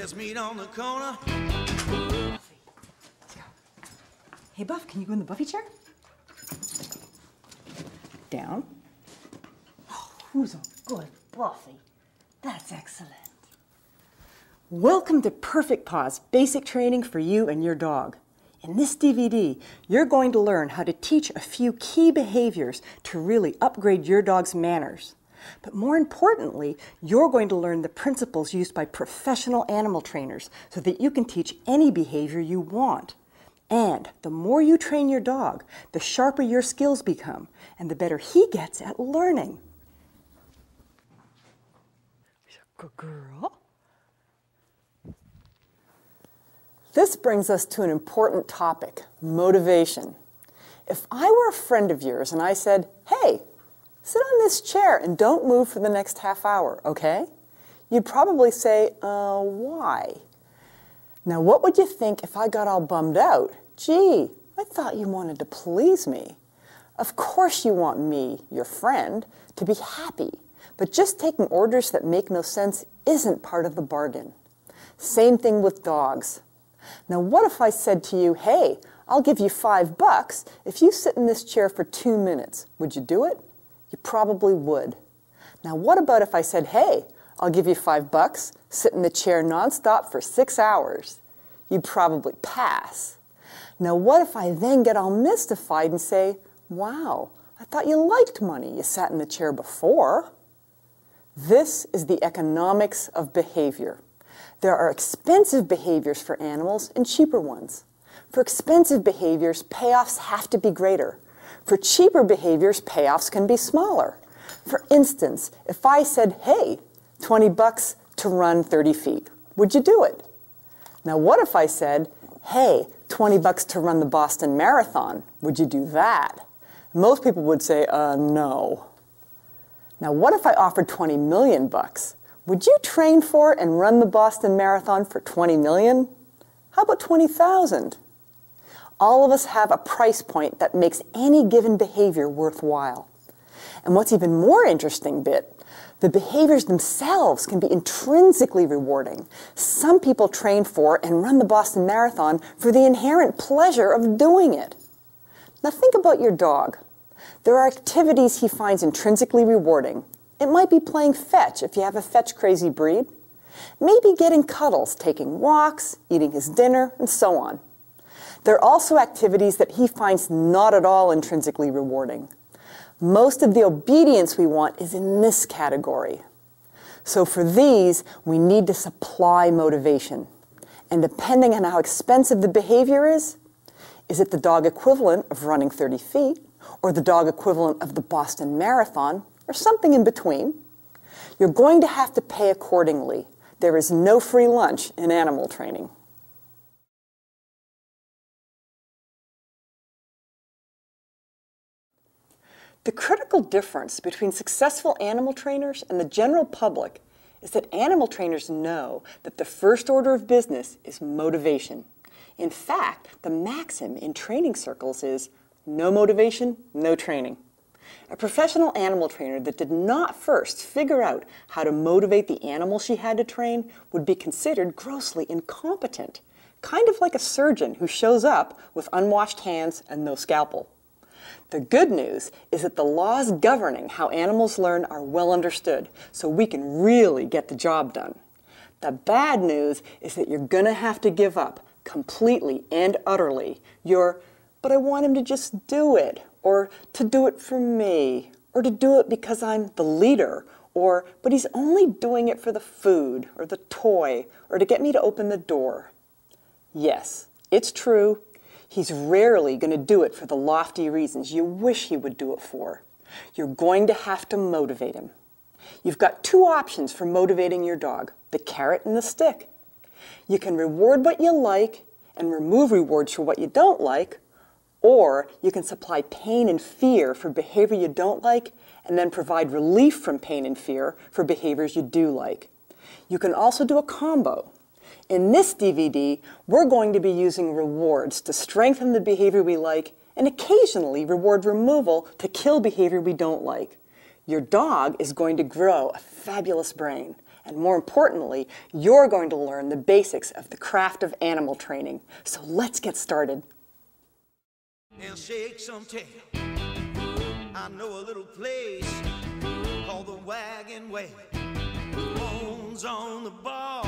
Let's meet on the corner. Hey, Buff, can you go in the Buffy chair? Down. Oh, who's a good Buffy? That's excellent. Welcome to Perfect Paws, basic training for you and your dog. In this DVD, you're going to learn how to teach a few key behaviors to really upgrade your dog's manners. But more importantly, you're going to learn the principles used by professional animal trainers so that you can teach any behavior you want. And the more you train your dog, the sharper your skills become, and the better he gets at learning. Good girl. This brings us to an important topic, motivation. If I were a friend of yours and I said, hey, sit on this chair and don't move for the next half hour, okay? You'd probably say, why? Now, what would you think if I got all bummed out? Gee, I thought you wanted to please me. Of course you want me, your friend, to be happy, but just taking orders that make no sense isn't part of the bargain. Same thing with dogs. Now, what if I said to you, hey, I'll give you $5 if you sit in this chair for 2 minutes. Would you do it? You probably would. Now, what about if I said, hey, I'll give you $5, sit in the chair nonstop for 6 hours? You'd probably pass. Now, what if I then get all mystified and say, wow, I thought you liked money. You sat in the chair before. This is the economics of behavior. There are expensive behaviors for animals and cheaper ones. For expensive behaviors, payoffs have to be greater. For cheaper behaviors, payoffs can be smaller. For instance, if I said, hey, $20 to run 30 feet, would you do it? Now, what if I said, hey, $20 to run the Boston Marathon, would you do that? Most people would say, no. Now, what if I offered $20 million? Would you train for and run the Boston Marathon for $20 million? How about 20,000? All of us have a price point that makes any given behavior worthwhile. And what's even more interesting the behaviors themselves can be intrinsically rewarding. Some people train for and run the Boston Marathon for the inherent pleasure of doing it. Now think about your dog. There are activities he finds intrinsically rewarding. It might be playing fetch if you have a fetch-crazy breed. Maybe getting cuddles, taking walks, eating his dinner, and so on. There are also activities that he finds not at all intrinsically rewarding. Most of the obedience we want is in this category. So for these, we need to supply motivation. And depending on how expensive the behavior is it the dog equivalent of running 30 feet, or the dog equivalent of the Boston Marathon, or something in between? You're going to have to pay accordingly. There is no free lunch in animal training. The critical difference between successful animal trainers and the general public is that animal trainers know that the first order of business is motivation. In fact, the maxim in training circles is no motivation, no training. A professional animal trainer that did not first figure out how to motivate the animal she had to train would be considered grossly incompetent, kind of like a surgeon who shows up with unwashed hands and no scalpel. The good news is that the laws governing how animals learn are well understood, so we can really get the job done. The bad news is that you're going to have to give up completely and utterly your, but I want him to just do it, or to do it for me, or to do it because I'm the leader, or, but he's only doing it for the food, or the toy, or to get me to open the door. Yes, it's true. He's rarely going to do it for the lofty reasons you wish he would do it for. You're going to have to motivate him. You've got two options for motivating your dog, the carrot and the stick. You can reward what you like and remove rewards for what you don't like, or you can supply pain and fear for behavior you don't like and then provide relief from pain and fear for behaviors you do like. You can also do a combo. In this DVD, we're going to be using rewards to strengthen the behavior we like and occasionally reward removal to kill behavior we don't like. Your dog is going to grow a fabulous brain, And more importantly, you're going to learn the basics of the craft of animal training. So let's get started. And shake some tail. I know a little place called the Wagon Way. Bones on the bar.